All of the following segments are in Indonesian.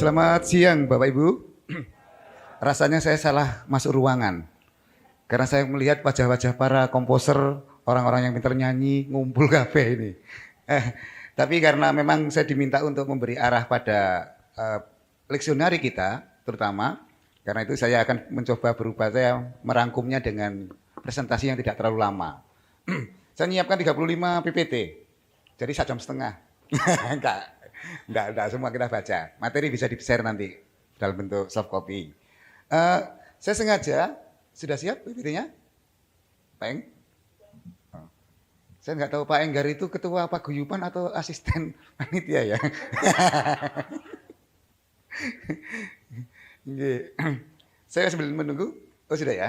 Selamat siang Bapak Ibu. Rasanya saya salah masuk ruangan. Karena saya melihat wajah-wajah para komposer, orang-orang yang pintar nyanyi, ngumpul kafe ini. Tapi karena memang saya diminta untuk memberi arah pada leksionari kita, terutama, karena itu saya akan mencoba berubah, saya merangkumnya dengan presentasi yang tidak terlalu lama. Saya menyiapkan 35 PPT, jadi 1,5 jam. Enggak, semua kita baca. Materi bisa di-share nanti dalam bentuk soft copy. Saya sengaja, sudah siap PPT-nya? Pak Eng? Oh. Saya nggak tahu Pak Enggar itu ketua paguyuban atau asisten panitia ya. Saya sambil menunggu. Oh sudah ya.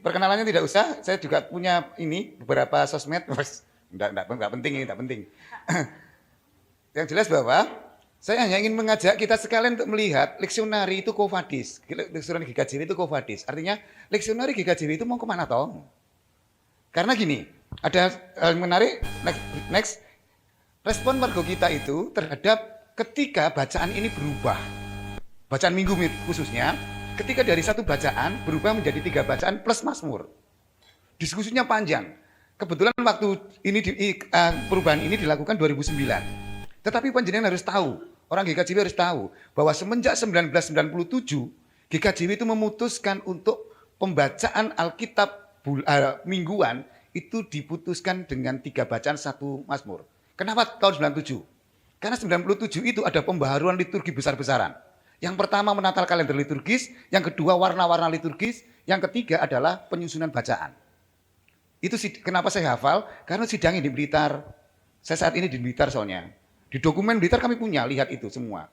Perkenalannya tidak usah. Saya juga punya ini beberapa sosmed. Enggak penting ini, enggak penting. Yang jelas bahwa saya hanya ingin mengajak kita sekalian untuk melihat leksionari itu Quo Vadis. Leksionari GKJW itu Quo Vadis. Artinya leksionari GKJW itu mau kemana toh? Karena gini, ada hal yang menarik. Next. Respon warga kita itu terhadap ketika bacaan ini berubah. Bacaan minggu khususnya, ketika dari satu bacaan berubah menjadi 3 bacaan plus Mazmur. Diskusinya panjang. Kebetulan waktu ini perubahan ini dilakukan 2009. Tetapi panjenengan harus tahu, orang GKJW harus tahu bahwa semenjak 1997 GKJW itu memutuskan untuk pembacaan Alkitab mingguan itu diputuskan dengan 3 bacaan 1 Mazmur. Kenapa tahun 97? Karena 97 itu ada pembaharuan liturgi besar-besaran. Yang pertama menatal kalender liturgis, yang kedua warna-warna liturgis, yang ketiga adalah penyusunan bacaan. Itu kenapa saya hafal? Karena sidangnya di Blitar. Saya saat ini di Blitar soalnya. Di dokumen Blitar kami punya, lihat itu semua.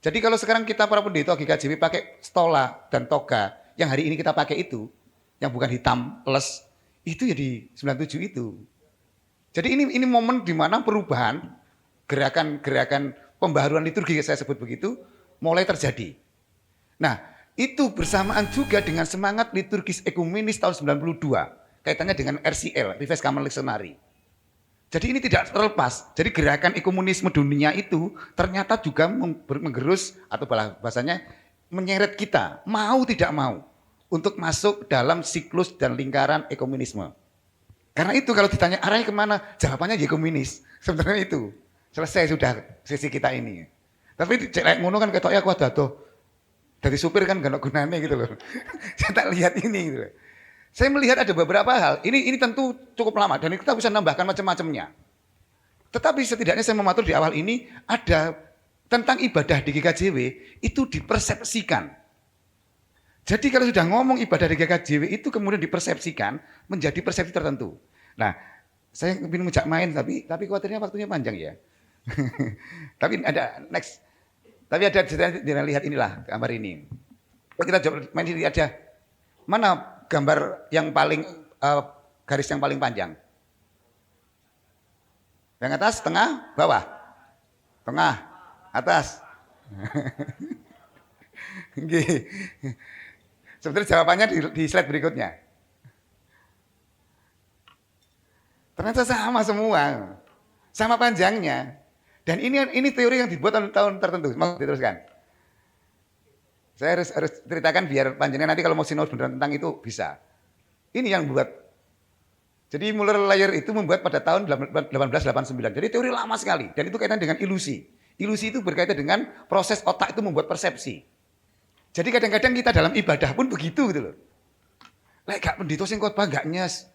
Jadi kalau sekarang kita para pendeta GKJW pakai stola dan toga, yang hari ini kita pakai itu, yang bukan hitam, les, itu ya di 97 itu. Jadi ini momen di mana perubahan, gerakan pembaharuan liturgi saya sebut begitu, mulai terjadi. Nah, itu bersamaan juga dengan semangat liturgis ekumenis tahun 92, kaitannya dengan RCL, Revised Common Lectionary. Jadi ini tidak terlepas. Jadi gerakan ekumenisme dunia itu ternyata juga menggerus atau bahasanya menyeret kita, mau tidak mau, untuk masuk dalam siklus dan lingkaran ekumenisme. Karena itu kalau ditanya arahnya kemana, jawabannya ya ekumenis. Sebenarnya itu. Selesai sudah sesi kita ini. Tapi cek ngono kan ketok ya aku ada tuh. Dari supir kan gak gunanya gitu loh. Saya tak lihat ini gitu loh. Saya melihat ada beberapa hal, ini tentu cukup lama dan kita bisa nambahkan macam-macamnya. Tetapi setidaknya saya mematur di awal ini ada tentang ibadah di GKJW itu dipersepsikan. Jadi kalau sudah ngomong ibadah di GKJW itu kemudian dipersepsikan menjadi persepsi tertentu. Nah, saya ingin ngejak main tapi khawatirnya waktunya panjang ya. Tapi ada next. Tapi ada lihat inilah gambar ini. Kita coba main ini aja. Mana gambar yang paling garis yang paling panjang? Yang atas, tengah, bawah? Tengah, atas. Sebenarnya jawabannya di slide berikutnya. Ternyata sama semua, sama panjangnya. Dan ini teori yang dibuat tahun tertentu. Mau diteruskan? Saya harus ceritakan biar panjenengan nanti kalau mau sinau beneran tentang itu bisa. Ini yang buat. Jadi Müller-Lyer itu membuat pada tahun 1889. Jadi teori lama sekali dan itu kaitan dengan ilusi. Ilusi itu berkaitan dengan proses otak itu membuat persepsi. Jadi kadang-kadang kita dalam ibadah pun begitu gitu loh. Lek gak pendito sing khotbah gak nyes.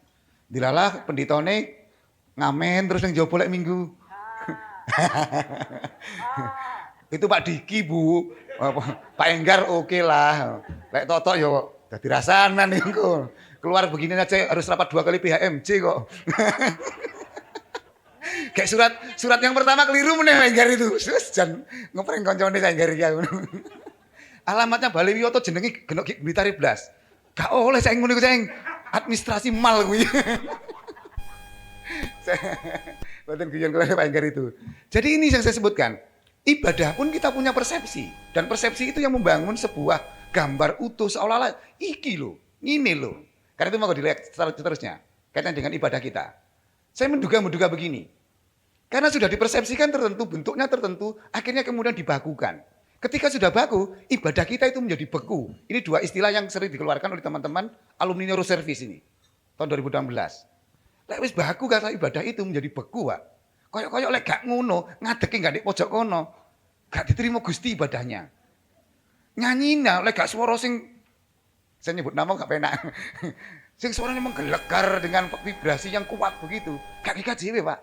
Dilalah penditone ngamen terus yang jawab boleh minggu. Itu Pak Diki Bu. Pak Enggar oke lah. Lek Toto yo dadi rasanan niku. Keluar begini aja harus rapat 2 kali PHMJ kok. Kayak surat yang pertama keliru meneh Enggar itu. Jan ngeprank koncone Enggar iki. Alamatnya Bali Wiyoto jenenge Genok Blitar 12. Gak oleh saya ngono iku saya administrasi mal kuwi. Boten guyon keluar Pak Enggar itu. Jadi ini yang saya sebutkan. Ibadah pun kita punya persepsi. Dan persepsi itu yang membangun sebuah gambar utuh seolah-olah iki loh, ini loh. Karena itu mau dilihat seterusnya. Kaitan dengan ibadah kita. Saya menduga begini. Karena sudah dipersepsikan tertentu, bentuknya tertentu, akhirnya kemudian dibakukan. Ketika sudah baku, ibadah kita itu menjadi beku. Ini dua istilah yang sering dikeluarkan oleh teman-teman alumni Neuroservice ini. Tahun 2016. Lek wis baku kata ibadah itu menjadi beku, Pak. Koyok-koyok lek gak ngono, ngadeki gak di pojok kono. Gak diterima Gusti ibadahnya. Nyanyina lek gak swara sing saya nyebut nama gak penak. Sing suaranya menggelegar dengan vibrasi yang kuat begitu. Gak GKJW, Pak.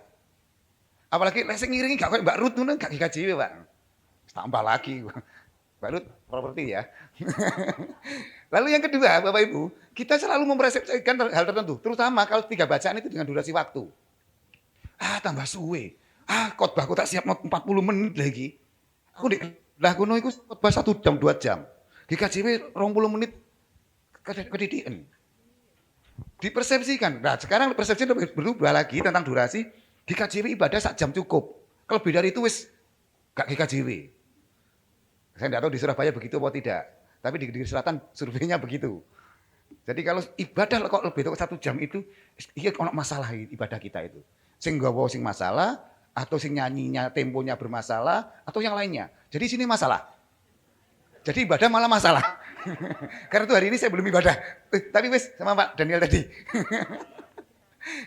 Apalagi lek sing ngiringi gak koyo Mbak Ruth ngono gak GKJW, Pak. Tambah lagi. Mbak Ruth properti ya. Lalu yang kedua, Bapak Ibu, kita selalu mempersepsikan hal tertentu, terutama kalau 3 bacaan itu dengan durasi waktu. Tambah suwe. Khotbahku tak siap 40 menit lagi. Aku di lah kuno iku khotbah 1 jam 2 jam. GKJW 20 menit kedidikan. Dipersepsikan. Nah, sekarang persepsi berubah lagi tentang durasi. GKJW ibadah 1 jam cukup. Kalau lebih dari itu wis gak GKJW. Saya tidak tahu di Surabaya begitu atau tidak. Tapi di Kediri Selatan surveinya begitu. Jadi kalau ibadah kok lebih dari 1 jam itu, iya ono masalah ibadah kita itu. Sing nggawa sing masalah, atau sing nyanyinya temponya bermasalah, atau yang lainnya. Jadi sini masalah. Jadi ibadah malah masalah. Karena itu hari ini saya belum ibadah. Tapi wis sama Pak Daniel tadi.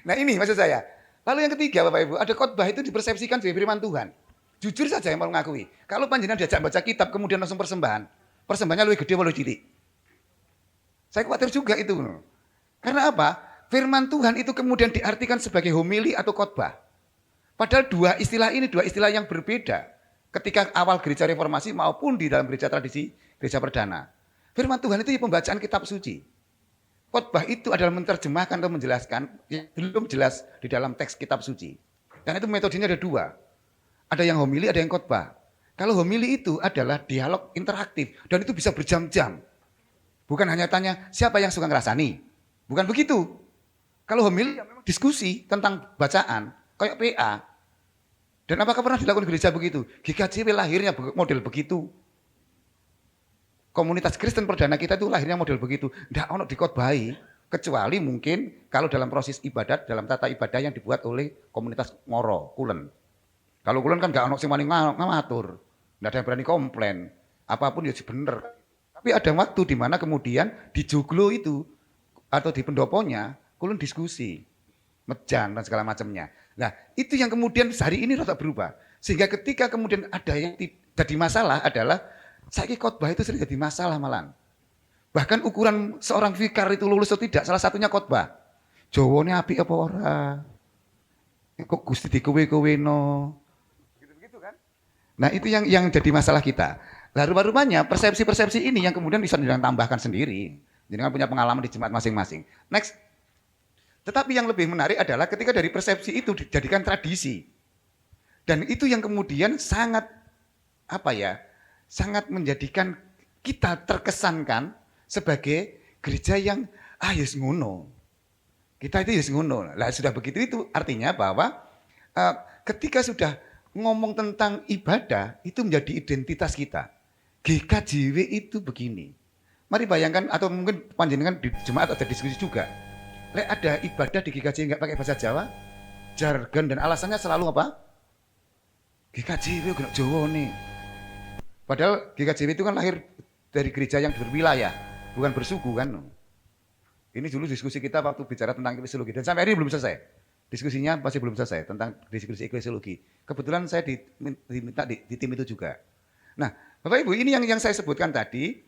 Nah ini maksud saya. Lalu yang ketiga Bapak Ibu, ada khotbah itu dipersepsikan sebagai firman Tuhan. Jujur saja yang mau mengakui. Kalau panjenengan diajak baca kitab kemudian langsung persembahan. Persembahannya lebih gede lebih cilik. Saya khawatir juga itu. Karena apa? Firman Tuhan itu kemudian diartikan sebagai homili atau khotbah. Padahal dua istilah ini dua istilah yang berbeda. Ketika awal gereja reformasi maupun di dalam gereja tradisi gereja perdana. Firman Tuhan itu pembacaan kitab suci. Khotbah itu adalah menerjemahkan atau menjelaskan yang belum jelas di dalam teks kitab suci. Dan itu metodenya ada 2. Ada yang homili, ada yang khotbah. Kalau homili itu adalah dialog interaktif dan itu bisa berjam-jam. Bukan hanya tanya siapa yang suka ngerasani. Bukan begitu. Kalau homili ya memang diskusi tentang bacaan, kayak PA. Dan apakah pernah dilakukan gereja begitu? GKJW lahirnya model begitu. Komunitas Kristen perdana kita itu lahirnya model begitu. Tidak ono dikhotbahi, kecuali mungkin kalau dalam proses ibadat, dalam tata ibadah yang dibuat oleh komunitas Moro, Kulen. Kalau Kulen kan gak ono sing wani ngamatur. Tidak ada yang berani komplain. Apapun ya bener. Tapi ada waktu di mana kemudian di joglo itu atau di pendoponya Kulen diskusi, mejan dan segala macamnya. Nah, itu yang kemudian hari ini rada berubah. Sehingga ketika kemudian ada yang jadi masalah adalah saiki khotbah itu sering jadi masalah malah. Bahkan ukuran seorang vikar itu lulus atau tidak, salah satunya khotbah. Jawane apik apa ora? Kok Gusti dikowe-koweno. Gitu-gitu kan? Nah, itu yang jadi masalah kita. Nah, rupa-rupanya persepsi-persepsi ini yang kemudian bisa ditambahkan sendiri. Jadi kan punya pengalaman di jemaat masing-masing. Next. Tetapi yang lebih menarik adalah ketika dari persepsi itu dijadikan tradisi. Dan itu yang kemudian sangat sangat menjadikan kita terkesankan sebagai gereja yang yes ngono. Kita itu yes ngono. Lah sudah begitu itu artinya bahwa ketika sudah ngomong tentang ibadah itu menjadi identitas kita. GKJW itu begini. Mari bayangkan atau mungkin panjenengan di jemaat ada diskusi juga. Lek ada ibadah di GKJW enggak pakai bahasa Jawa, jargon dan alasannya selalu apa? GKJW kena Jawa nih. Padahal GKJW itu kan lahir dari gereja yang berwilayah, bukan bersuku kan. Ini dulu diskusi kita waktu bicara tentang eklesiologi dan sampai hari ini belum selesai. Diskusinya masih belum selesai tentang diskusi eklesiologi. Kebetulan saya diminta di tim itu juga. Nah, Bapak Ibu, ini yang saya sebutkan tadi,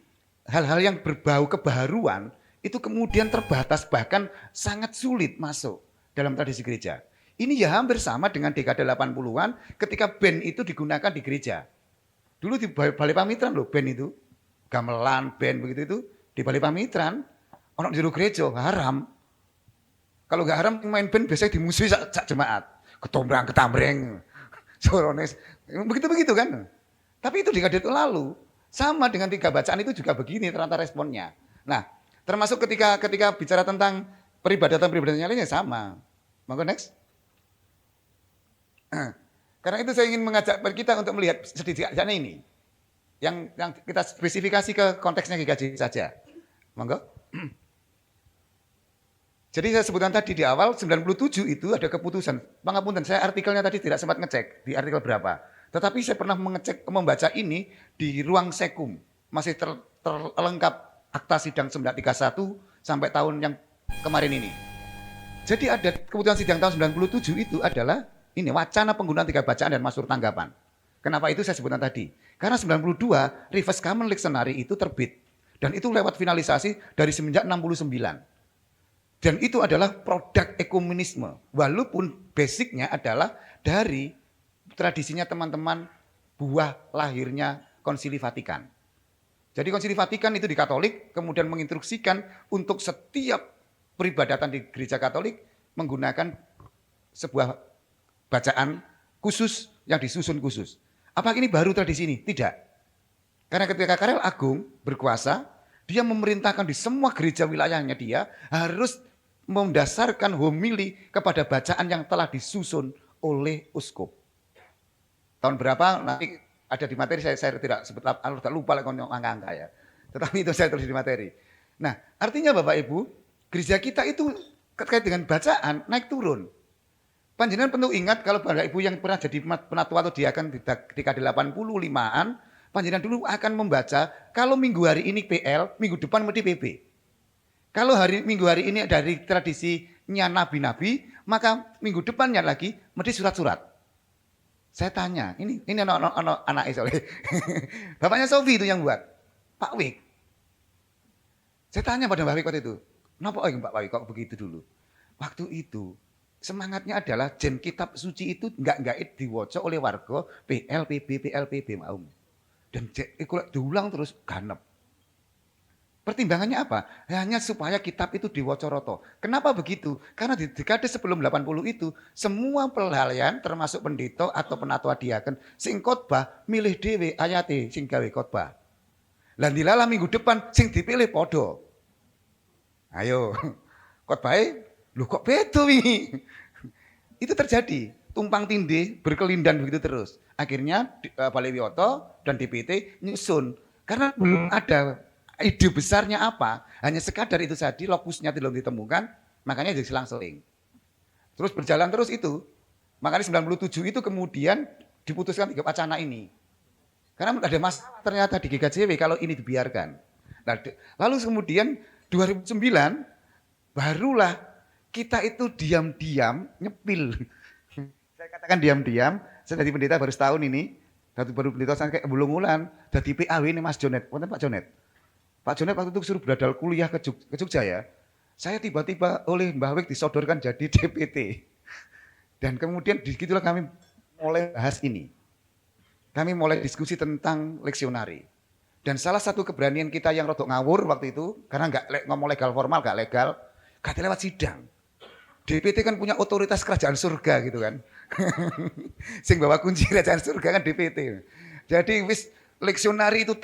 hal-hal yang berbau kebaharuan itu kemudian terbatas bahkan sangat sulit masuk dalam tradisi gereja. Ini ya hampir sama dengan dekade 80-an ketika band itu digunakan di gereja. Dulu di Balai Pamitran loh band itu, gamelan, band begitu itu di Balai Pamitran, orang di gereja haram. Kalau nggak haram main band biasanya dimusuhi sak jemaat, ketombrang ketambreng, sorones, begitu kan. Tapi itu dekade itu lalu sama dengan 3 bacaan itu juga begini ternyata responnya. Nah, termasuk ketika bicara tentang peribadatan yang lainnya sama. Monggo next. Karena itu saya ingin mengajak kita untuk melihat sedikit ini. Yang kita spesifikasi ke konteksnya GKJ saja. Monggo. Jadi saya sebutkan tadi di awal 97 itu ada keputusan. Pangapunten, saya artikelnya tadi tidak sempat ngecek di artikel berapa. Tetapi saya pernah membaca ini di ruang sekum. Masih terlengkap akta sidang 931 sampai tahun yang kemarin ini. Jadi ada keputusan sidang tahun 97 itu adalah ini wacana penggunaan 3 bacaan dan masur tanggapan. Kenapa itu saya sebutkan tadi? Karena 92 Revised Common Lectionary itu terbit. Dan itu lewat finalisasi dari semenjak 69. Dan itu adalah produk ekumenisme. Walaupun basicnya adalah dari tradisinya teman-teman buah lahirnya Konsili Vatikan. Jadi Konsili Vatikan itu di Katolik kemudian menginstruksikan untuk setiap peribadatan di gereja Katolik menggunakan sebuah bacaan khusus yang disusun khusus. Apakah ini baru tradisi ini? Tidak. Karena ketika Karel Agung berkuasa, dia memerintahkan di semua gereja wilayahnya dia harus mendasarkan homili kepada bacaan yang telah disusun oleh uskup. Tahun berapa nanti ada di materi, saya tidak sebut, tidak lupa angka-angka ya. Tetapi itu saya tulis di materi. Nah, artinya Bapak Ibu, gereja kita itu terkait dengan bacaan naik turun. Panjenengan perlu ingat kalau Bapak Ibu yang pernah jadi penatua atau diakan di dekade 85-an, panjenengan dulu akan membaca kalau minggu hari ini PL, minggu depan mesti PB. Kalau minggu hari ini dari tradisinya nabi-nabi, maka minggu depannya lagi mesti surat-surat. Saya tanya, ini anak soalnya. Bapaknya Sofi itu yang buat, Pak Wik. Saya tanya pada Pak Wik waktu itu, kenapa Pak Wik kok begitu dulu? Waktu itu semangatnya adalah jen kitab suci itu enggak diwoco oleh warga PLPB mau. Dan diulang terus ganep. Pertimbangannya apa? Hanya supaya kitab itu diwoco roto. Kenapa begitu? Karena di dekade sebelum 80 itu semua pelalian termasuk pendeta atau penatua diaken sing khotbah milih dhewe ayate sing gawe khotbah. Lah dilalah minggu depan sing dipilih podo. Ayo, khotbahe lho kok beda wingi. Itu terjadi, tumpang tindih, berkelindan begitu terus. Akhirnya Balewiyoto dan DPT nyusun. Karena belum ada ide besarnya apa, hanya sekadar itu tadi, lokusnya belum ditemukan, makanya jadi selang-seling. Terus berjalan terus itu. Makanya 97 itu kemudian diputuskan 3 wacana ini. Karena ada masalah ternyata di GKJW kalau ini dibiarkan. Nah, lalu kemudian 2009 barulah kita itu diam-diam nyepil. Saya katakan diam-diam, saya jadi pendeta baru setahun ini, baru pendeta saya kayak belum ulan, jadi PAW ini Mas Jonet, Pak Jonet. Pak Jonet waktu itu suruh bradal kuliah ke Jogja ya. Saya tiba-tiba oleh Mbah Wik disodorkan jadi DPT. Dan kemudian disitulah kami mulai bahas ini. Kami mulai diskusi tentang leksionari. Dan salah satu keberanian kita yang rodok ngawur waktu itu, karena nggak ngomong legal formal, nggak legal, gak lewat sidang. DPT kan punya otoritas kerajaan surga gitu kan. Sing bawa kunci kerajaan surga kan DPT. Jadi wis leksionari itu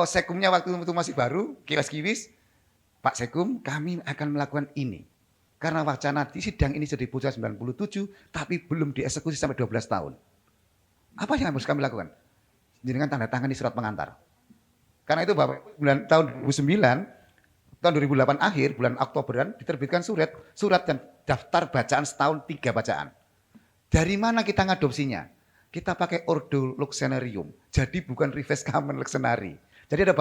sekumnya waktu itu masih baru, kiwas-kiwis. Pak Sekum, kami akan melakukan ini. Karena wacana di sidang ini sudah diputuskan 97, tapi belum dieksekusi sampai 12 tahun. Apa yang harus kami lakukan? Jenengan tanda tangan di surat pengantar. Karena itu Bapak, tahun 2009, tahun 2008 akhir, bulan Oktoberan, diterbitkan surat dan daftar bacaan setahun 3 bacaan. Dari mana kita ngadopsinya? Kita pakai Ordo Lectionarium, jadi bukan Revised Common Lectionary. Jadi ada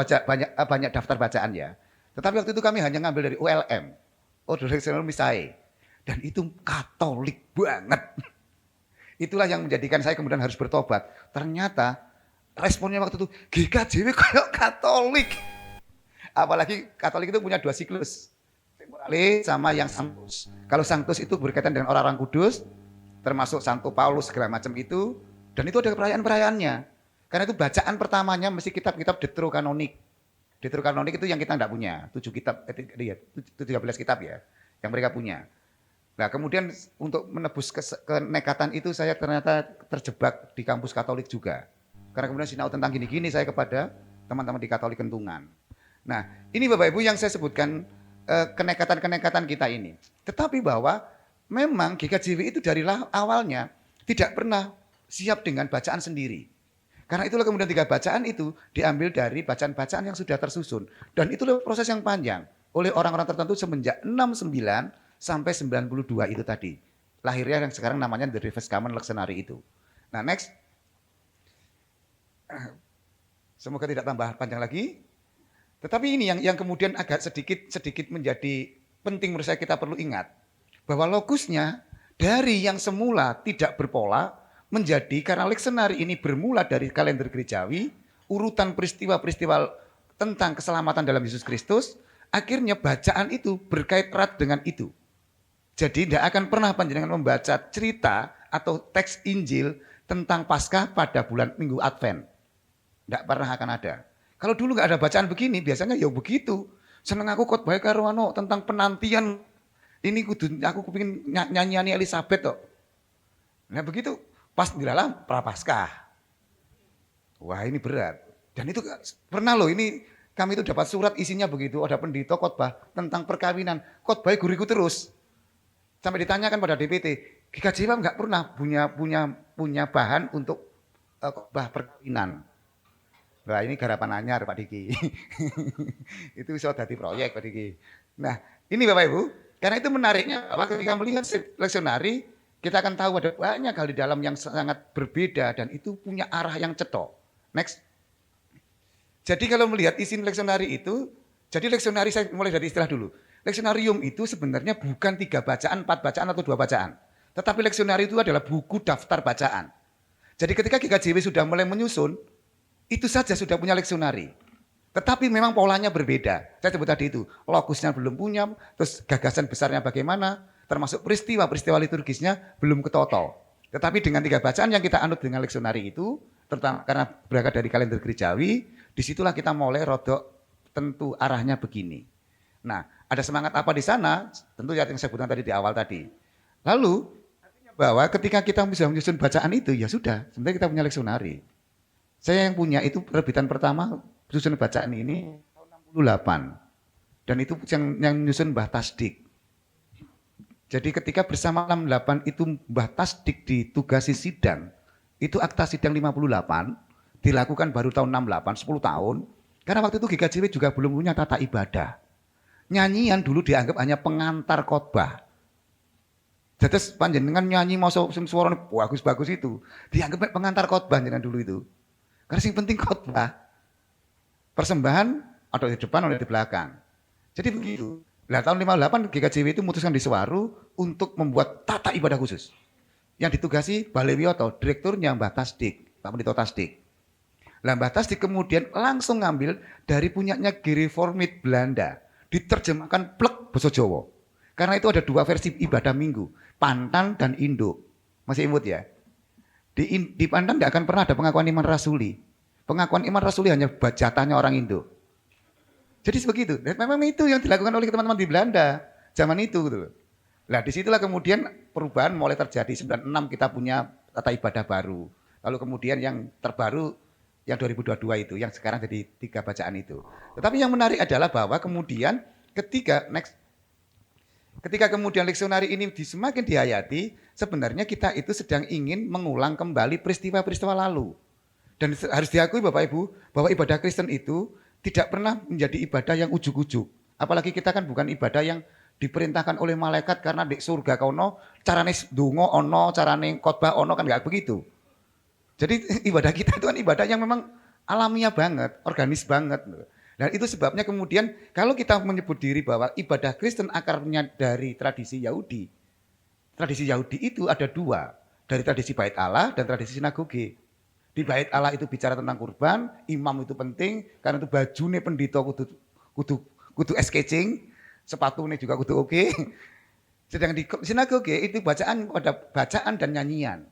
banyak daftar bacaan ya. Tetapi waktu itu kami hanya ngambil dari ULM, Ordo Lectionarium Missae. Dan itu Katolik banget. Itulah yang menjadikan saya kemudian harus bertobat. Ternyata responnya waktu itu, GKJW kayak Katolik. Apalagi Katolik itu punya 2 siklus. Temporale sama yang Sanctus. Kalau Sanctus itu berkaitan dengan orang-orang kudus, termasuk Santo Paulus segala macam itu, dan itu ada perayaan-perayaannya. Karena itu bacaan pertamanya mesti kitab-kitab Deuterokanonik. Deuterokanonik itu yang kita enggak punya, 13 kitab ya, yang mereka punya. Nah kemudian untuk menebus kenekatan itu saya ternyata terjebak di kampus Katolik juga. Karena kemudian sinau tentang gini-gini saya kepada teman-teman di Katolik Kentungan. Nah ini Bapak Ibu yang saya sebutkan kenekatan-kenekatan kita ini. Tetapi bahwa memang GKJW itu dari awalnya tidak pernah siap dengan bacaan sendiri. Karena itulah kemudian 3 bacaan itu diambil dari bacaan-bacaan yang sudah tersusun. Dan itulah proses yang panjang oleh orang-orang tertentu semenjak 69 sampai 92 itu tadi. Lahirnya yang sekarang namanya The Revised Common Lectionary itu. Nah next. Semoga tidak tambah panjang lagi. Tetapi ini yang kemudian agak sedikit menjadi penting menurut saya kita perlu ingat. Bahwa lokusnya dari yang semula tidak berpola menjadi karena leksionari ini bermula dari kalender gerejawi, urutan peristiwa-peristiwa tentang keselamatan dalam Yesus Kristus, akhirnya bacaan itu berkait erat dengan itu. Jadi tidak akan pernah panjenengan membaca cerita atau teks Injil tentang Paskah pada bulan Minggu Advent. Tidak pernah akan ada. Kalau dulu nggak ada bacaan begini, biasanya ya begitu. Seneng aku khotbah karo tentang penantian. Ini aku kepingin nyanyi Elizabeth toh. Nah begitu, pas di dalam Prapaskah. Wah ini berat. Dan itu pernah loh, ini kami itu dapat surat isinya begitu. Ada pendeta khotbah tentang perkawinan. Khotbah guriku terus. Sampai ditanyakan pada DPT, GKJ nggak pernah punya bahan untuk khotbah perkawinan. Nah ini garapan anyar Pak Diki. Itu bisa jadi proyek Pak Diki. Nah ini Bapak Ibu, karena itu menariknya bahwa ketika melihat leksionari, kita akan tahu ada banyak hal di dalam yang sangat berbeda dan itu punya arah yang cetok. Next. Jadi kalau melihat isi leksionari itu, jadi leksionari saya mulai dari istilah dulu. Leksionarium itu sebenarnya bukan 3 bacaan, 4 bacaan atau 2 bacaan. Tetapi leksionari itu adalah buku daftar bacaan. Jadi ketika GKJW sudah mulai menyusun, itu saja sudah punya leksionari. Tetapi memang polanya berbeda. Saya sebut tadi itu, lokusnya belum punya, terus gagasan besarnya bagaimana, termasuk peristiwa liturgisnya belum ketotol. Tetapi dengan 3 bacaan yang kita anut dengan leksionari itu, terutama karena berangkat dari kalender gerejawi, disitulah kita mulai rodok tentu arahnya begini. Nah, ada semangat apa di sana? Tentu yang saya sebutkan tadi di awal tadi. Lalu, bahwa ketika kita bisa menyusun bacaan itu, ya sudah, sebenarnya kita punya leksionari. Saya yang punya itu terbitan pertama susun bacaan ini tahun 68. Dan itu yang nyusun Mbah Tasdik. Jadi ketika bersama 68 itu Mbah Tasdik ditugasi sidang, itu akta sidang 58 dilakukan baru tahun 68, 10 tahun. Karena waktu itu GKJW juga belum punya tata ibadah. Nyanyian dulu dianggap hanya pengantar khotbah. Jadi panjenengan nyanyi mau suara bagus-bagus itu dianggap pengantar khotbah jenengan dulu itu. Karena yang penting khotbah. Persembahan ada di depan atau di belakang. Jadi begitu. Nah tahun 58 GKJW itu memutuskan di Sewaru untuk membuat tata ibadah khusus. Yang ditugasi Balewioto, direkturnya Mbah Tasdik, Pak Pendeta Tasdik. Lah Mbah Tasdik kemudian langsung ngambil dari punyanya Gereformit Belanda. Diterjemahkan plek basa Jawa. Karena itu ada 2 versi ibadah minggu, Pantan dan Induk. Masih imut ya? Di Pantan tidak akan pernah ada pengakuan iman rasuli. Pengakuan iman rasuli hanya jatahnya orang Indo. Jadi sebegitu. Dan memang itu yang dilakukan oleh teman-teman di Belanda zaman itu gitu loh. Nah disitulah kemudian perubahan mulai terjadi. 96 kita punya tata ibadah baru. Lalu kemudian yang terbaru yang 2022 itu, yang sekarang jadi 3 bacaan itu. Tetapi yang menarik adalah bahwa kemudian ketika kemudian leksionari ini semakin dihayati, sebenarnya kita itu sedang ingin mengulang kembali peristiwa-peristiwa lalu. Dan harus diakui Bapak Ibu, bahwa ibadah Kristen itu tidak pernah menjadi ibadah yang ujuk-ujuk. Apalagi kita kan bukan ibadah yang diperintahkan oleh malaikat karena di surga kono, carane donga ono, carane khotbah ono, kan enggak begitu. Jadi ibadah kita itu kan ibadah yang memang alamiah banget, organis banget. Dan itu sebabnya kemudian kalau kita menyebut diri bahwa ibadah Kristen akarnya dari tradisi Yahudi. Tradisi Yahudi itu ada 2, dari tradisi Bait Allah dan tradisi sinagoge. Di Bait Allah itu bicara tentang kurban, imam itu penting karena itu bajune pendeta kudu sketching, sepatunya juga kudu oke. Sedang di sinagoge itu bacaan pada bacaan dan nyanyian.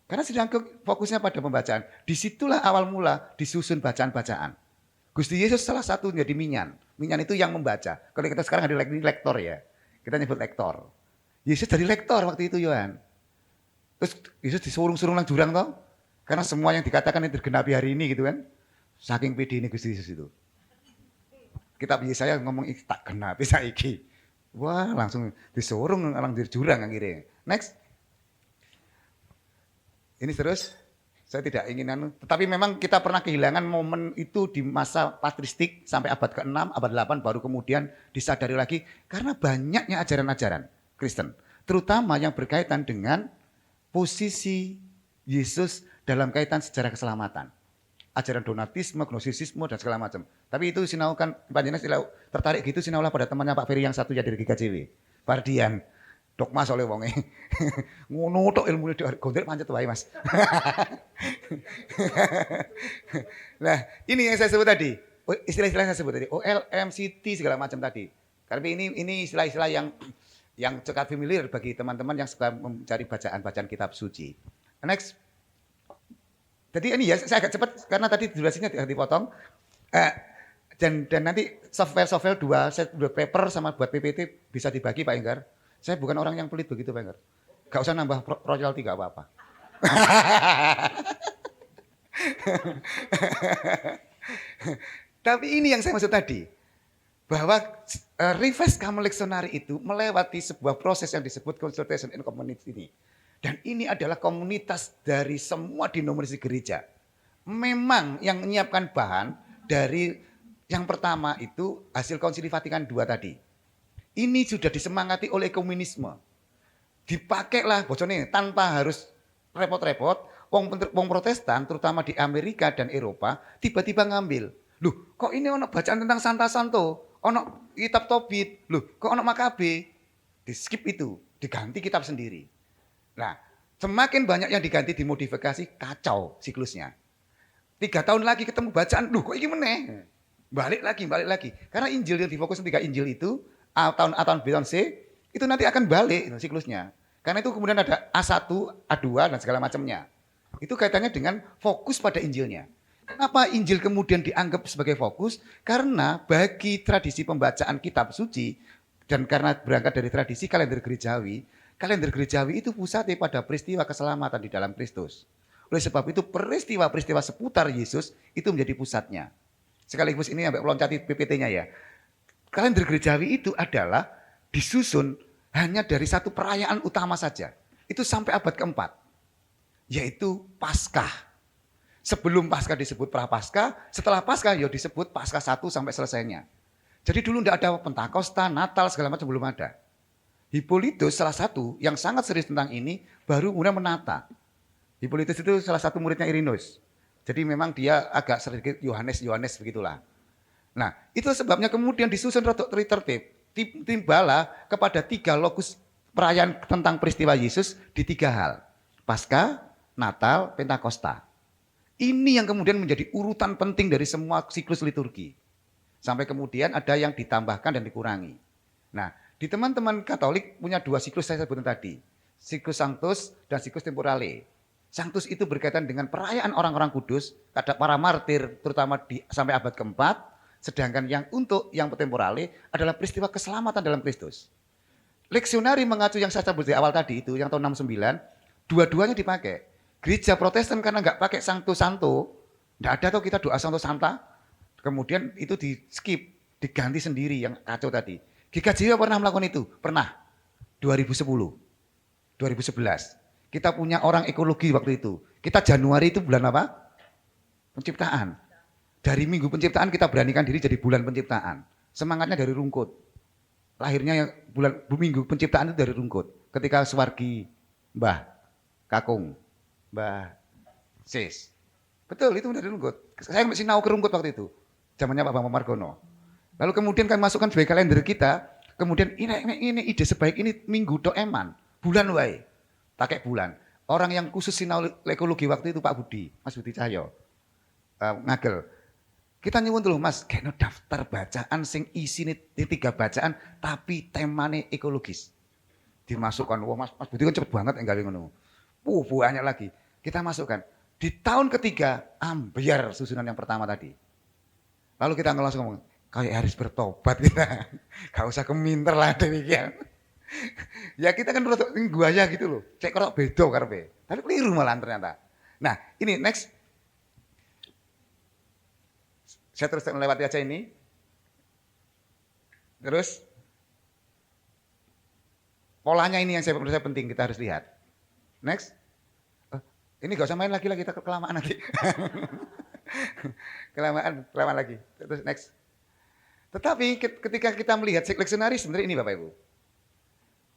Karena sinagoge fokusnya pada pembacaan. Disitulah awal mula disusun bacaan-bacaan. Gusti Yesus salah satu jadi minyan. Minyan itu yang membaca. Kalau kita sekarang ada lektor ya. Kita nyebut lektor. Yesus jadi lektor waktu itu Yohan. Terus Yesus disurung-surung nang jurang toh. Karena semua yang dikatakan yang tergenapi hari ini gitu kan. Saking pede ini Gusti Yesus itu. Kitab Yesaya ngomong tak genapi saiki. Wah langsung disurung orang di jurang akhirnya. Next. Ini terus. Saya tidak ingin tetapi memang kita pernah kehilangan momen itu di masa patristik sampai abad ke-6, abad 8 baru kemudian disadari lagi karena banyaknya ajaran-ajaran Kristen, terutama yang berkaitan dengan posisi Yesus dalam kaitan sejarah keselamatan. ajaran donatisme, gnosisisme dan segala macam. Tapi itu sinau kan panjenengan istilah tertarik gitu sinaulah pada temannya Pak Ferry yang satunya dari GKJW. Pardian. Dogma soalnya wonge. Ngono tok ilmune gondel pancet wae, Mas. Nah, ini yang saya sebut tadi. Istilah-istilah yang saya sebut tadi. OL, MCT segala macam tadi. Karena ini istilah-istilah yang cukup familiar bagi teman-teman yang suka mencari bacaan-bacaan kitab suci. Next. Jadi ini ya saya agak cepat karena tadi durasinya dipotong. Dan nanti software dua paper sama buat PPT bisa dibagi Pak Enggar. Saya bukan orang yang pelit begitu Pak Enggar. Gak usah nambah royalti gak apa-apa. Tapi ini yang saya maksud tadi. Bahwa Revised Common Lectionary itu melewati sebuah proses yang disebut Consultation in Community ini. Dan ini adalah komunitas dari semua denominasi gereja. Memang yang menyiapkan bahan dari yang pertama itu hasil Konsili Vatikan II tadi. Ini sudah disemangati oleh komunisme. Dipakailah bocornya tanpa harus repot-repot. Wong Protestan terutama di Amerika dan Eropa tiba-tiba ngambil. Loh kok ini ono bacaan tentang Santa Santo, ono kitab Tobit, loh kok ono Makabe. Di skip itu, diganti kitab sendiri. Nah semakin banyak yang diganti dimodifikasi kacau siklusnya. 3 tahun lagi ketemu bacaan, loh kok ini meneh. Balik lagi. Karena Injil yang difokus 3 Injil itu A tahun B tahun C itu nanti akan balik siklusnya. Karena itu kemudian ada A1, A2 dan segala macamnya. Itu kaitannya dengan fokus pada Injilnya. Kenapa Injil kemudian dianggap sebagai fokus? Karena bagi tradisi pembacaan kitab suci dan karena berangkat dari tradisi kalender gerejawi itu pusatnya pada peristiwa keselamatan di dalam Kristus. Oleh sebab itu peristiwa-peristiwa seputar Yesus itu menjadi pusatnya. Sekaligus ini sampai meloncati PPT-nya ya. Kalender gerejawi itu adalah disusun hanya dari satu perayaan utama saja. Itu sampai abad keempat. Yaitu Paskah. Sebelum Paskah disebut Prapaskah, setelah Paskah ya disebut Paskah 1 sampai selesainya. Jadi dulu tidak ada Pentakosta, Natal segala macam belum ada. Hippolytus salah satu yang sangat serius tentang ini baru kemudian menata. Hippolytus itu salah satu muridnya Irenus. Jadi memang dia agak sedikit Yohanes begitulah. Nah, itu sebabnya kemudian disusun rotok tertib. Timbalah kepada 3 lokus perayaan tentang peristiwa Yesus di 3 hal. Paskah, Natal, Pentakosta. Ini yang kemudian menjadi urutan penting dari semua siklus liturgi. Sampai kemudian ada yang ditambahkan dan dikurangi. Nah, di teman-teman Katolik punya 2 siklus saya sebutkan tadi. Siklus Sanctus dan siklus Temporale. Sanctus itu berkaitan dengan perayaan orang-orang kudus, ada para martir terutama sampai abad keempat, sedangkan yang untuk yang temporale adalah peristiwa keselamatan dalam Kristus. Leksionari mengacu yang saya sebut di awal tadi itu, yang tahun 69, dua-duanya dipakai. Gereja Protestan karena nggak pakai Sanctus Santo, nggak ada tuh kita doa Sanctus Santa, kemudian itu di skip, diganti sendiri yang kacau tadi. GKJW pernah melakukan itu? Pernah. 2010, 2011. Kita punya orang ekologi waktu itu. Kita Januari itu bulan apa? Penciptaan. Dari minggu penciptaan kita beranikan diri jadi bulan penciptaan. Semangatnya dari rungkut. Lahirnya minggu penciptaan itu dari rungkut. Ketika Suwargi, Mbah Kakung, Mbah Sis. Betul, itu dari rungkut. Saya masih sinau ke rungkut waktu itu. Zamannya Pak Bambang Margono. Lalu kemudian kami masukkan sebagai kalender kita. Kemudian ini ide sebaik ini minggu doeman. Bulan wae. Pakai bulan. Orang yang khusus sinau ekologi waktu itu Pak Budi, Mas Budi Cahyo. Ngagel. Kita nyuwun dulu Mas, kayaknya daftar bacaan sing isine 3 bacaan tapi temane ekologis. Dimasukkan. Wah Mas Budi kan cepet banget enggal ngono. Banyak lagi. Kita masukkan. Di tahun ketiga ambiar susunan yang pertama tadi. Lalu kita langsung ngomong, kayak harus bertobat kita. Gak usah keminter lah demikian. Ya kita kan rotok guaya gitu loh. Cek kok beda karepe. Tapi keliru malah ternyata. Nah, ini next. Saya terus melewati aja ini. Terus polanya ini yang menurut saya penting kita harus lihat. Next. Ini gak usah main lagi kita kelamaan lagi. kelamaan lagi. Terus next. Tetapi ketika kita melihat leksionari sebenarnya ini Bapak Ibu.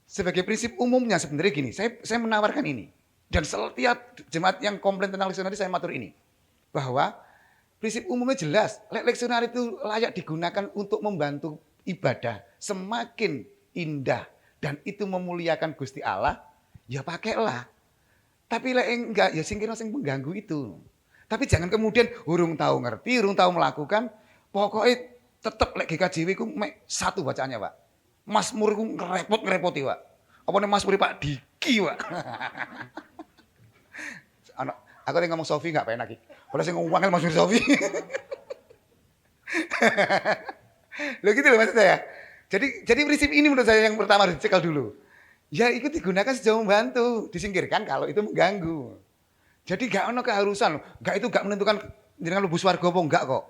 Sebagai prinsip umumnya sebenarnya gini, saya menawarkan ini. Dan setiap jemaat yang komplain tentang leksionari saya matur ini. Bahwa prinsip umumnya jelas. Leksioner itu layak digunakan untuk membantu ibadah semakin indah dan itu memuliakan Gusti Allah, ya pakailah. Tapi lek enggak ya sing kira sing mengganggu itu. Tapi jangan kemudian urung tahu ngerti, urung tahu melakukan, pokoknya tetep lek GKJW ku mek satu bacaannya, Pak. Mazmur ku ngerepot-ngerepoti, Pak. Apa nih Mazmur Pak Diki, Pak. Anak, aku tadi ngomong Sofi nggak penak iki. Kalau saya ngomong kan Mazmur Sofi. Loh gitu loh maksud saya. Jadi prinsip ini menurut saya yang pertama dicekal dulu. Ya itu digunakan sejauh membantu, disingkirkan kalau itu mengganggu. Jadi gak ono keharusan, gak itu gak menentukan jenengan lebu swarga apa enggak kok.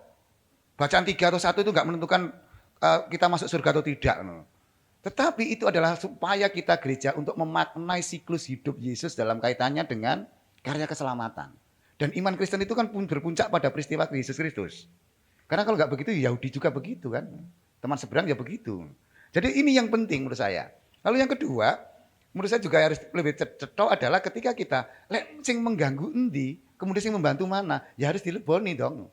Bacaan 3 atau 1 itu gak menentukan kita masuk surga atau tidak. No. Tetapi itu adalah supaya kita gereja untuk memaknai siklus hidup Yesus dalam kaitannya dengan karya keselamatan. Dan iman Kristen itu kan berpuncak pada peristiwa Yesus Kristus. Karena kalau nggak begitu Yahudi juga begitu kan. Teman seberang ya begitu. Jadi ini yang penting menurut saya. Lalu yang kedua, menurut saya juga harus lebih cetok adalah ketika kita sing mengganggu endi, kemudian sing membantu mana, ya harus dileboni dong.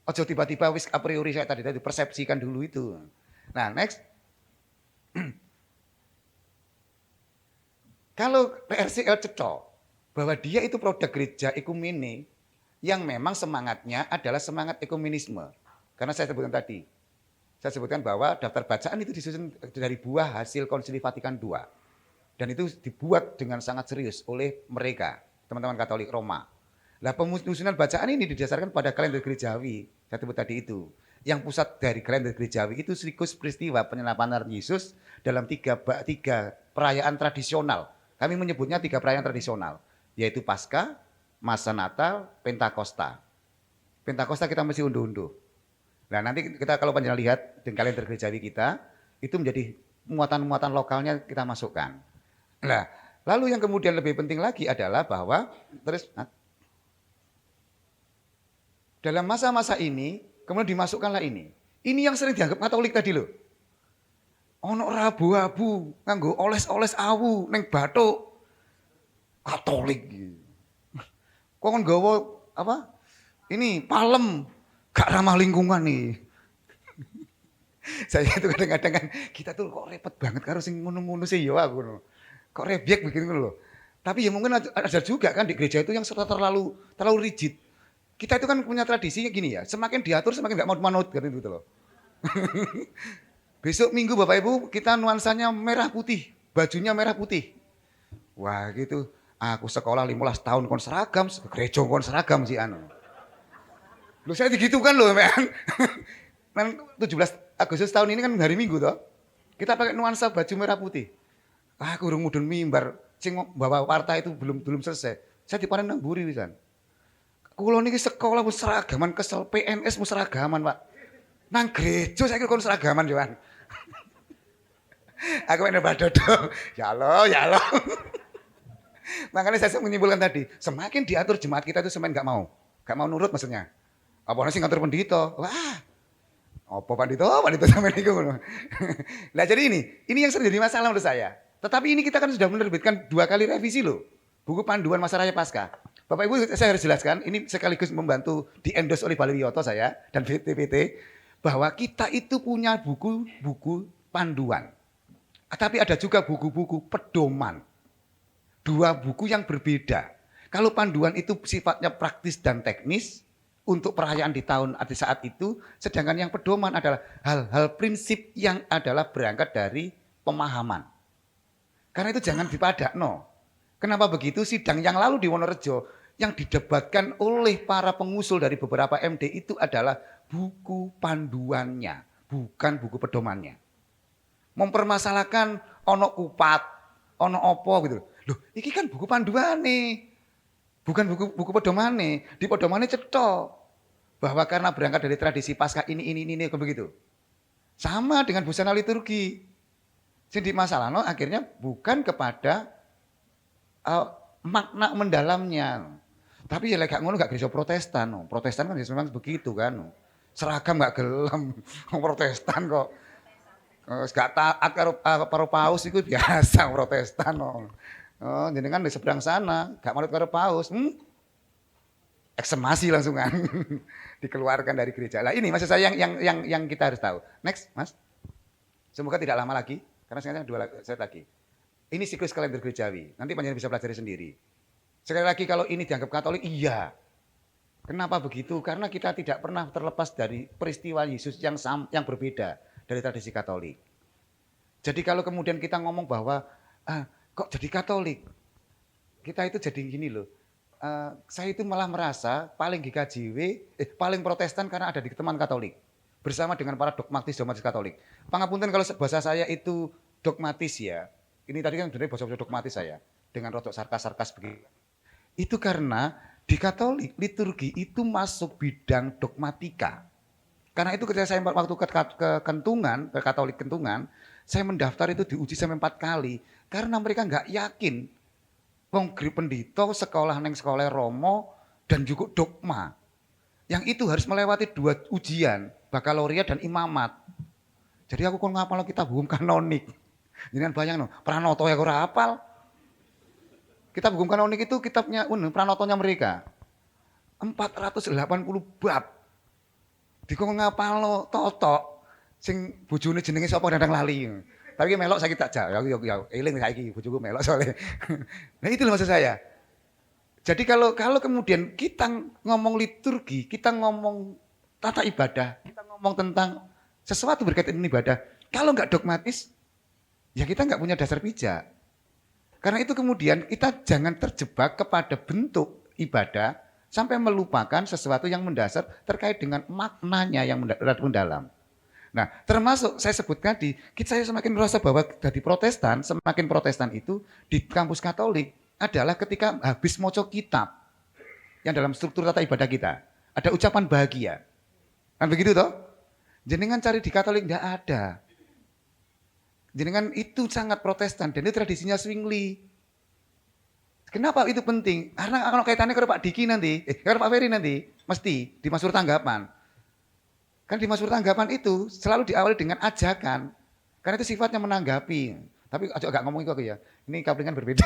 Ojo tiba-tiba wis a priori saya tadi persepsikan dulu itu. Nah, next. Kalau RCL cetok bahwa dia itu produk gereja ekumene yang memang semangatnya adalah semangat ekumenisme. Karena saya sebutkan tadi. Saya sebutkan bahwa daftar bacaan itu disusun dari buah hasil Konsili Vatikan II. Dan itu dibuat dengan sangat serius oleh mereka, teman-teman Katolik Roma. Nah, penyusunan bacaan ini didasarkan pada kalender gerejawi. Saya sebut tadi itu. Yang pusat dari kalender gerejawi itu siklus peristiwa penyelapanan Yesus dalam tiga perayaan tradisional. Kami menyebutnya 3 perayaan tradisional. Yaitu Paskah, Masa Natal, Pentakosta. Pentakosta kita mesti unduh-unduh. Nah nanti kita kalau panjenengan lihat di kalender gerejawi kita, itu menjadi muatan-muatan lokalnya kita masukkan. Nah, lalu yang kemudian lebih penting lagi adalah bahwa dalam masa-masa ini, kemudian dimasukkanlah ini. Ini yang sering dianggap Katolik tadi loh. Ono rabu-abu, nganggo oles-oles awu, neng bathuk. Katolik. Kok kan nggawa apa? Ini palem. Gak ramah lingkungan nih. Saya itu kadang-kadang kan kita tuh kok repot banget karo sing ngono-ngono sih ya aku. Kok rebyek begini loh. Tapi ya mungkin ada juga kan di gereja itu yang terlalu rigid. Kita itu kan punya tradisinya gini ya, semakin diatur semakin gak mau manut gitu loh. Besok Minggu Bapak Ibu kita nuansanya merah putih, bajunya merah putih. Wah gitu, aku sekolah 15 tahun kon seragam, gereja kon seragam sih anu. Loh saya digitukan loh, men. 17 Agustus tahun ini kan hari Minggu toh. Kita pakai nuansa baju merah putih. Aku urung mudun mimbar, sing bawa partai itu belum selesai. Saya dipanen nang mburi wisan. Kulo niki sekolah wis seragaman kesel PNS wis seragaman, Pak. Nang gereja saiki kon seragaman, Johan. Aku nek badodo. Ya Allah. Makanya saya menyimpulkan tadi, semakin diatur jemaat kita itu semakin enggak mau nurut maksudnya. Apa sih ngatur pendito? Wah, apa pendito sampai niku. Nah jadi ini yang sering jadi masalah menurut saya. Tetapi ini kita kan sudah menerbitkan 2 kali revisi loh. Buku panduan masa raya Paskah. Bapak Ibu saya harus jelaskan, ini sekaligus membantu di-endorse oleh Bali Wiyoto saya dan VTPT. Bahwa kita itu punya buku-buku panduan. Tapi ada juga buku-buku pedoman. 2 buku yang berbeda. Kalau panduan itu sifatnya praktis dan teknis, untuk perayaan di saat itu, sedangkan yang pedoman adalah hal-hal prinsip yang adalah berangkat dari pemahaman. Karena itu jangan dipadakno. Kenapa begitu? Sidang yang lalu di Wonorejo yang didebatkan oleh para pengusul dari beberapa MD itu adalah buku panduannya, bukan buku pedomannya. Mempermasalahkan ono kupat, ono opo gitu. Loh, ini kan buku panduan nih. Bukan buku pedomane, di pedomane cetok bahwa karena berangkat dari tradisi Paskah ini begitu. Sama dengan busana liturgi. Jadi masalahnya akhirnya bukan kepada makna mendalamnya. Tapi ya lek ngono gak gereja Protestan. Protestan kan memang begitu kan. Seragam gak gelem Protestan kok. Gak taat karo paus itu biasa Protestan. Oh, jenengan di seberang sana, gak manut karo paus. Eksemasi langsung kan. dikeluarkan dari gereja. Lah ini maksud saya yang kita harus tahu. Next, Mas. Semoga tidak lama lagi, karena sekarang 2 slide lagi. Ini siklus kalender gerejawi. Nanti panjenengan bisa pelajari sendiri. Sekali lagi kalau ini dianggap Katolik, iya. Kenapa begitu? Karena kita tidak pernah terlepas dari peristiwa Yesus yang berbeda dari tradisi Katolik. Jadi kalau kemudian kita ngomong bahwa kok jadi Katolik, kita itu jadi gini loh. Saya itu malah merasa paling GKJW, paling Protestan karena ada di teman Katolik. Bersama dengan para dogmatis Katolik. Pangapunten kalau bahasa saya itu dogmatis ya. Ini tadi kan sebenarnya bahasa dogmatis saya. Dengan rotok sarkas-sarkas begitu. Itu karena di Katolik liturgi itu masuk bidang dogmatika. Karena itu ketika saya waktu ke Kentungan, ke Katolik Kentungan, saya mendaftar itu diuji sampai 4 kali. Karena mereka nggak yakin. Wong pendito sekolah neng sekolah Romo dan juga dogma. Yang itu harus melewati 2 ujian, bakalaureat dan imamat. Jadi aku kalau ngapal kitab hukum kanonik. Jangan bayang no, Pranoto ya ora hafal. Kitab hukum kanonik itu kitabnya Pranotonya mereka. 480 bab. Dikon ngapal totok sing bojone jenenge sapa ndang lali. Tapi melok saiki tak jak, ya eling saiki bojoku melok soalnya. Nah itu loh maksud saya. Jadi kalau kemudian kita ngomong liturgi, kita ngomong tata ibadah, kita ngomong tentang sesuatu berkaitan dengan ibadah, kalau nggak dogmatis, ya kita nggak punya dasar pijak. Karena itu kemudian kita jangan terjebak kepada bentuk ibadah sampai melupakan sesuatu yang mendasar terkait dengan maknanya yang mendalam. Nah, termasuk saya sebutkan saya semakin merasa bahwa dari Protestan, semakin Protestan itu di kampus Katolik adalah ketika habis moco kitab yang dalam struktur tata ibadah kita, ada ucapan bahagia. Kan begitu toh? Jenengan cari di Katolik enggak ada. Jenengan itu sangat Protestan dan itu tradisinya Zwingli. Kenapa itu penting? Karena kalau kaitannya ke Pak Diki nanti, ke Pak Ferry nanti, mesti di Mazmur Tanggapan. Kan di Mazmur Tanggapan itu selalu diawali dengan ajakan. Karena itu sifatnya menanggapi. Tapi agak ngomong itu aku ya. Ini kaplingan berbeda.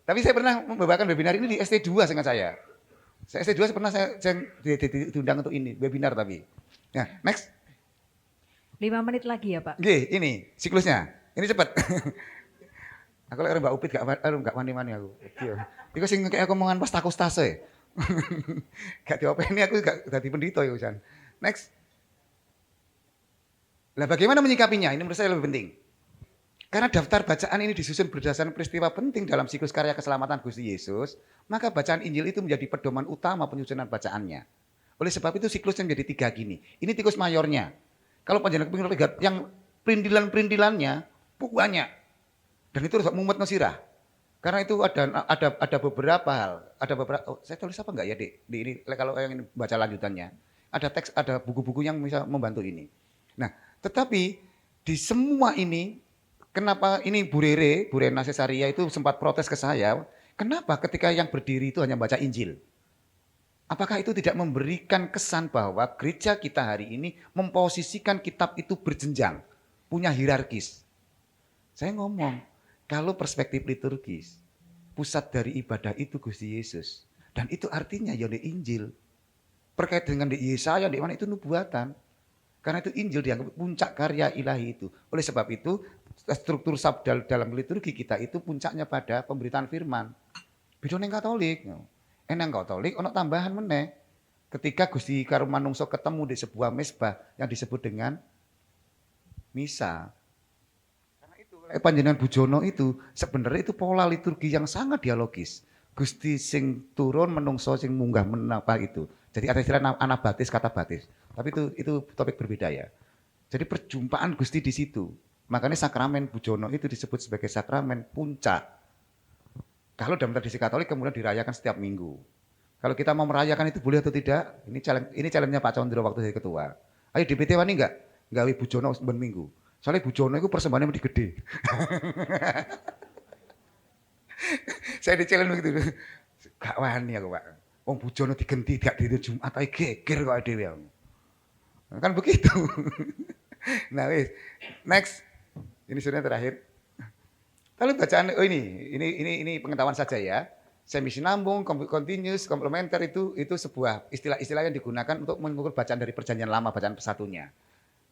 Tapi saya pernah membawakan webinar ini di ST2 dengan saya. ST2 pernah saya diundang untuk ini, webinar tapi. Nah, next. 5 menit lagi ya Pak. Oke, ini siklusnya. Ini cepat. Aku lagi Mbak Upit gak mani-mani aku. Iku sing kayak aku omongan pas takut stase. Gak diopeni aku gak dadi pendito ya Usan. Next. Lah bagaimana menyikapinya? Ini menurut saya lebih penting. Karena daftar bacaan ini disusun berdasarkan peristiwa penting dalam siklus karya keselamatan Gusti Yesus, maka bacaan Injil itu menjadi pedoman utama penyusunan bacaannya. Oleh sebab itu siklusnya menjadi 3 gini. Ini siklus mayornya. Kalau panjenengan pengen lihat yang perindilan-perindilannya banyak. Dan itu harus mumet sirah. Karena itu ada beberapa hal, saya tulis apa enggak ya di ini kalau yang ini baca lanjutannya. Ada teks, ada buku-buku yang bisa membantu ini. Nah, tetapi di semua ini kenapa ini Bu Rena Cesaria itu sempat protes ke saya, kenapa ketika yang berdiri itu hanya baca Injil? Apakah itu tidak memberikan kesan bahwa gereja kita hari ini memposisikan kitab itu berjenjang, punya hierarkis? Saya ngomong, kalau perspektif liturgis, pusat dari ibadah itu Gusti Yesus. Dan itu artinya ya di Injil. Perkait dengan di Yesaya, di mana itu nubuatan. Karena itu Injil dianggap puncak karya ilahi itu. Oleh sebab itu, struktur sabda dalam liturgi kita itu puncaknya pada pemberitaan firman. Beda neng Katolik. Neng Katolik ono tambahan meneh. Ketika Gusti karo manungsa ketemu di sebuah mezbah yang disebut dengan misa. Karena itu panjenengan Bujono itu sebenarnya itu pola liturgi yang sangat dialogis. Gusti sing turun menungso sing munggah menapa itu. Jadi ada istilah anabatis kata batis. Tapi itu topik berbeda ya. Jadi perjumpaan Gusti di situ. Makanya sakramen Bujono itu disebut sebagai sakramen puncak. Kalau dalam tradisi Katolik kemudian dirayakan setiap minggu. Kalau kita mau merayakan itu boleh atau tidak? Ini challenge-nya Pak Condro waktu jadi ketua. Ayo DPT wani enggak? Gawe Bujono ben minggu. Soalnya Bujono itu persembahannya mesti gede. Saya di-challenge begitu. Gak wani aku, Pak. Wong Bujono digenti gak diri Jumat ae geger kok dhewe. Kan begitu. Nah, wis. Next. Ini sudah terakhir. Kalau bacaan ini pengetahuan saja ya. Semi sinambung, continuous, komplementer itu sebuah istilah-istilah yang digunakan untuk mengukur bacaan dari perjanjian lama, bacaan satunya.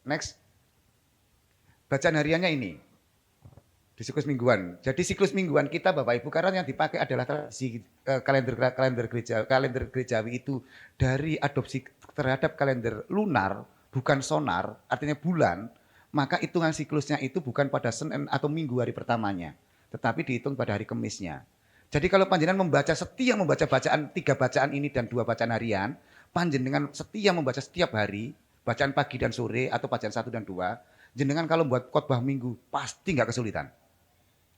Next, bacaan hariannya ini di siklus mingguan. Jadi siklus mingguan kita Bapak Ibu karena yang dipakai adalah tradisi kalender gerejawi itu dari adopsi terhadap kalender lunar bukan sonar, artinya bulan, maka hitungan siklusnya itu bukan pada Senin atau Minggu hari pertamanya, tetapi dihitung pada hari Kemisnya. Jadi kalau panjenengan setia membaca bacaan 3 bacaan ini dan 2 bacaan harian, panjenengan setia membaca setiap hari, bacaan pagi dan sore atau bacaan 1 dan 2, jenengan kalau buat khotbah minggu pasti nggak kesulitan.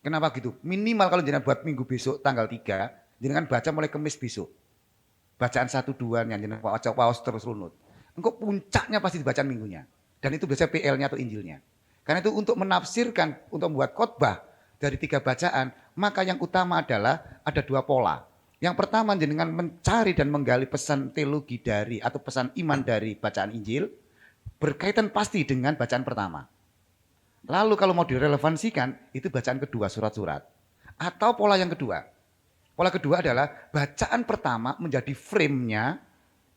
Kenapa gitu? Minimal kalau jenengan buat minggu besok tanggal 3, jenengan baca mulai Kemis besok. Bacaan 1 2 yang jenengan paus terus runut. Engkau puncaknya pasti di bacaan minggunya. Dan itu biasanya PL-nya atau Injilnya. Karena itu untuk menafsirkan, untuk membuat khotbah dari 3 bacaan, maka yang utama adalah ada 2 pola. Yang pertama jenengan mencari dan menggali pesan teologi dari atau pesan iman dari bacaan Injil berkaitan pasti dengan bacaan pertama. Lalu kalau mau direlevansikan, itu bacaan kedua surat-surat. Atau pola yang kedua. Pola kedua adalah bacaan pertama menjadi frame-nya,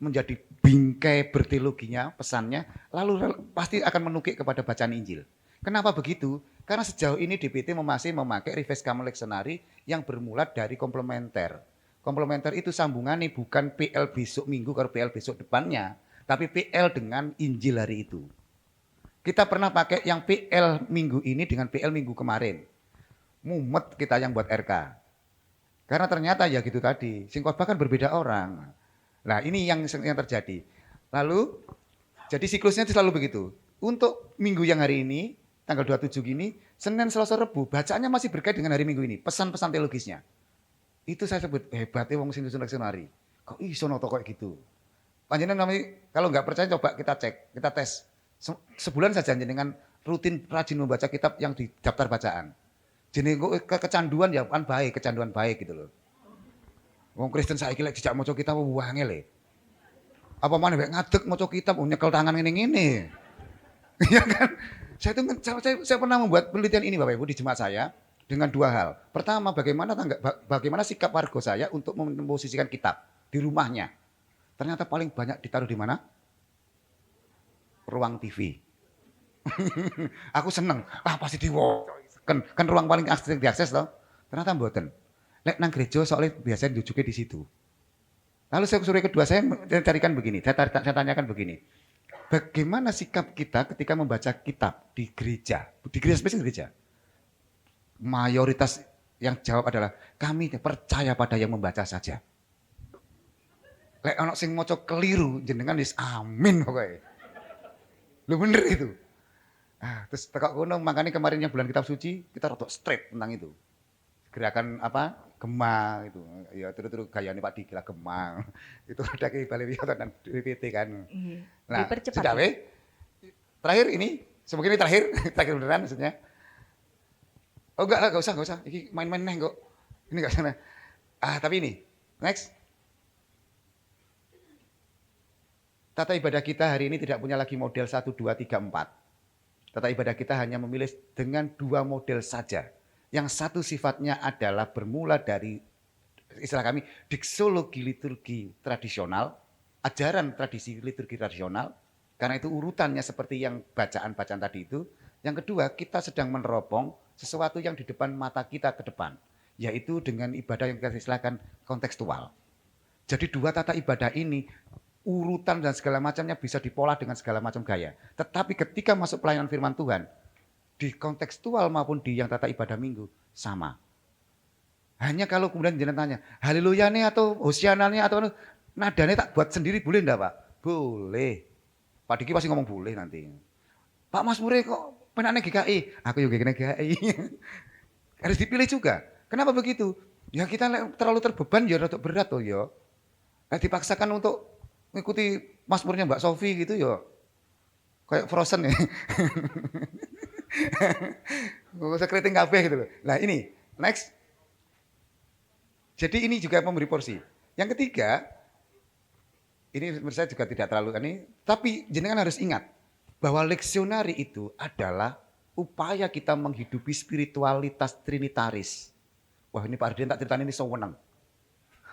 menjadi bingkai berteologinya, pesannya, lalu pasti akan menukik kepada bacaan Injil. Kenapa begitu? Karena sejauh ini DPT masih memakai Revised Common Lectionary yang bermula dari komplementer. Komplementer itu sambungannya bukan PL besok minggu kalau PL besok depannya, tapi PL dengan Injil hari itu. Kita pernah pakai yang PL minggu ini dengan PL minggu kemarin. Mumet kita yang buat RK. Karena ternyata ya gitu tadi, sing khotbah kan berbeda orang. Nah ini yang terjadi. Lalu, jadi siklusnya itu selalu begitu. Untuk minggu yang hari ini, tanggal 27 gini, Senin, Selasa, Rebu, bacaannya masih berkait dengan hari minggu ini. Pesan-pesan teologisnya. Itu saya sebut hebatnya wong sing nyusun leksionari. Kok iso noto kok gitu. Panjenengan namanya, kalau nggak percaya coba kita cek, kita tes. Sebulan saja jenengan rutin rajin membaca kitab yang di daftar bacaan. Jenengan kecanduan ya kan baik, kecanduan baik gitu loh. Wong Kristen saiki lek dijak maca kitab wangel. Apa mana mek ngadeg maca kitab nyekel tangan ngene-ngene. Iya kan? Saya pernah membuat penelitian ini Bapak Ibu di jemaat saya dengan 2 hal. Pertama, bagaimana sikap warga saya untuk memposisikan kitab di rumahnya. Ternyata paling banyak ditaruh di mana? Ruang TV. Aku seneng. Pasti kan ruang paling sering diakses loh. Ternyata mboten. Lek nang gereja soalnya biasanya duduknya di situ. Lalu sore kedua saya carikan begini, saya tanyakan begini. Bagaimana sikap kita ketika membaca kitab di gereja? Di gereja spesifik gereja. Mayoritas yang jawab adalah kami percaya pada yang membaca saja. Lek ana sing maca keliru jenengan wis amin pokoke. Lu bener itu. Terus tekok kono makanya kemarin yang bulan kitab suci kita rotok straight tentang itu. Gerakan apa? Gema itu. Ya terus gayane Pak Dikila Gema. Itu ada ke Balai Wisata dan DPT kan. Iya. Nah, Dipercepat sudah ya? Terakhir ini, semoga ini terakhir beneran maksudnya. Oh enggak usah. Ini main-main neh kok. Ini enggak sana. Tapi ini, next. Tata ibadah kita hari ini tidak punya lagi model 1, 2, 3, 4. Tata ibadah kita hanya memilih dengan 2 model saja. Yang satu sifatnya adalah bermula dari istilah kami diksologi liturgi tradisional, ajaran tradisi liturgi tradisional, karena itu urutannya seperti yang bacaan-bacaan tadi itu. Yang kedua, kita sedang meneropong sesuatu yang di depan mata kita ke depan, yaitu dengan ibadah yang kita istilahkan kontekstual. Jadi 2 tata ibadah ini urutan dan segala macamnya bisa dipola dengan segala macam gaya. Tetapi ketika masuk pelayanan firman Tuhan, di kontekstual maupun di yang tata ibadah minggu, sama. Hanya kalau kemudian jangan tanya, haleluyane atau hosianane atau nadane tak buat sendiri boleh enggak Pak? Boleh. Pak Diki pasti ngomong boleh nanti. Pak Mas Mure kok penane GKI? Aku juga kena GKI. Harus dipilih juga. Kenapa begitu? Ya kita terlalu terbeban ya rada berat toh ya. Dipaksakan untuk mengikuti Mazmurnya Mbak Sofi gitu ya. Kayak Frozen ya. Sekeriting kabeh gitu loh. Nah ini, next. Jadi ini juga memberi porsi. Yang ketiga, ini menurut saya juga tidak terlalu ini, tapi jenengan harus ingat bahwa leksionari itu adalah upaya kita menghidupi spiritualitas trinitaris. Wah ini Pak Ardian tak ceritain ini sewenang.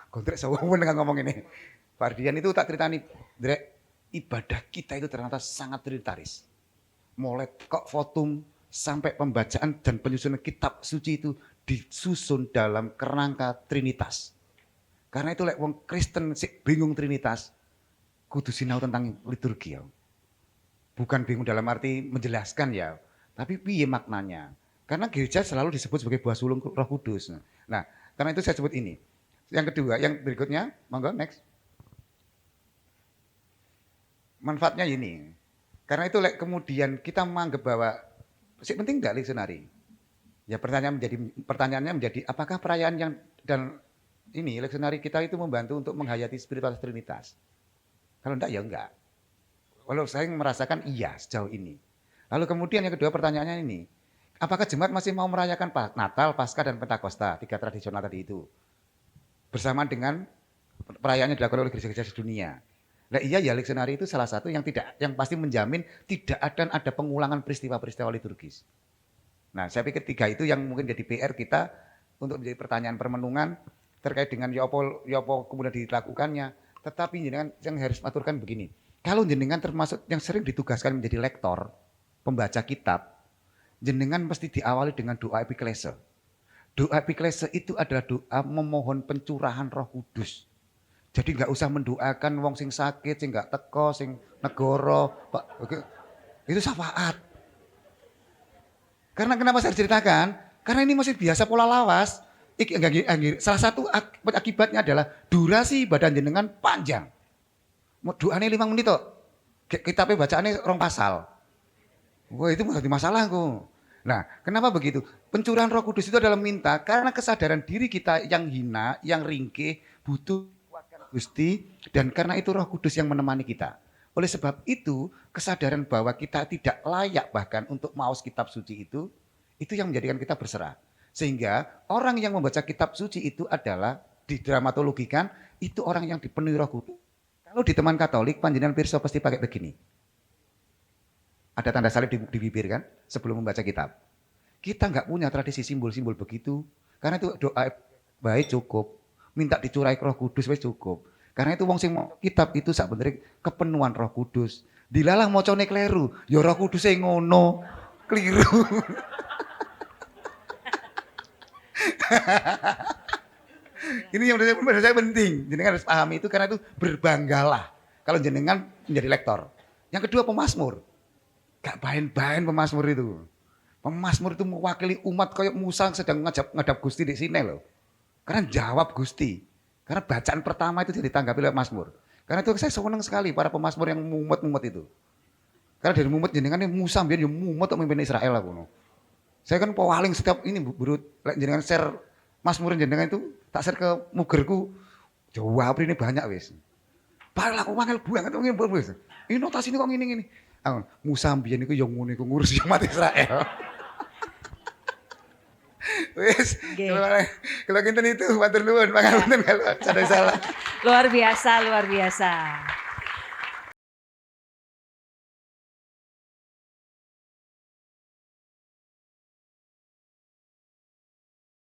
Gondrek sawun dengan ngomong ini. Pak Ardian itu tak ceritani, Drek, ibadah kita itu ternyata sangat trinitaris. Mulai kok votum sampai pembacaan dan penyusunan kitab suci itu disusun dalam kerangka trinitas. Karena itu lek wong Kristen sik bingung trinitas, kudu sinau tentang liturgi ya. Bukan bingung dalam arti menjelaskan ya, tapi piye maknanya. Karena gereja selalu disebut sebagai buah sulung Roh Kudus. Nah, karena itu saya sebut ini. Yang kedua, yang berikutnya, monggo next. Manfaatnya ini. Karena itu kemudian kita menganggap bahwa penting enggak leksionari? Ya pertanyaannya menjadi apakah perayaan yang dan ini leksionari kita itu membantu untuk menghayati spiritualitas Trinitas? Kalau enggak ya enggak. Walau saya merasakan iya sejauh ini. Lalu kemudian yang kedua pertanyaannya ini, apakah jemaat masih mau merayakan Natal, Paskah dan Pentakosta, 3 tradisional tadi itu? Bersamaan dengan perayaan yang dilakukan oleh gereja-gereja di dunia. Nah iya ya leksionari itu salah satu yang pasti menjamin tidak ada pengulangan peristiwa-peristiwa liturgis. Nah saya pikir 3 itu yang mungkin jadi PR kita untuk menjadi pertanyaan permenungan terkait dengan yopo kemudian dilakukannya. Tetapi jenengan yang harus aturkan begini, kalau jenengan termasuk yang sering ditugaskan menjadi lektor, pembaca kitab, jenengan mesti diawali dengan doa epiklese. Doa epiklese itu adalah doa memohon pencurahan Roh Kudus. Jadi nggak usah mendoakan wong sing sakit, sing nggak teko, sing negoro, Pak. Itu syafaat. Karena kenapa saya ceritakan? Karena ini masih biasa pola lawas. Salah satu akibatnya adalah durasi badan jenengan panjang. Doanya 5 menit kok. Kitabnya bacaannya 2 pasal. Wah itu menjadi masalah kok. Nah kenapa begitu? Pencurahan Roh Kudus itu adalah minta karena kesadaran diri kita yang hina, yang ringkih, butuh Gusti, dan karena itu Roh Kudus yang menemani kita. Oleh sebab itu, kesadaran bahwa kita tidak layak bahkan untuk maos kitab suci itu yang menjadikan kita berserah. Sehingga orang yang membaca kitab suci itu adalah didramatologikan, itu orang yang dipenuhi Roh Kudus. Kalau di teman Katolik, panjenengan pirsa pasti pakai begini. Ada tanda salib di bibir kan, sebelum membaca kitab. Kita nggak punya tradisi simbol-simbol begitu, karena itu doa baik cukup. Minta dicurai Roh Kudus wis cukup. Karena itu wong sing kitab itu sabeneré kepenuhan Roh Kudus. Dilalah macane kleru, ya Roh Kudus e ngono. Keliru. Ini yang menurut saya penting. Jenengan harus pahami itu karena itu berbanggalah kalau jenengan menjadi lektor. Yang kedua pemazmur. Gak bahan-bahan pemazmur itu. Pemazmur itu mewakili umat kayak Musa sedang ngadap Gusti di sini loh. Karena jawab Gusti. Karena bacaan pertama itu ditanggapi oleh Mazmur. Karena itu saya senang sekali para pemazmur yang mumet-mumet itu. Karena dari mumet jenengan ini Musa biar yang mumet untuk memimpin Israel lah kuno. Saya kan paling setiap ini berut jenengan share Mazmur jenengan itu tak share ke mugerku. Jawab ini banyak wis. Padahal aku mangkel banget ngene wis. Ini notasi ini kok ngene-ngene. Musa biyen iku yang ngono iku ngurus umat Israel. Wis, kalau kinten itu matur nuwun, pangapunten kalau ada salah. Luar biasa, luar biasa.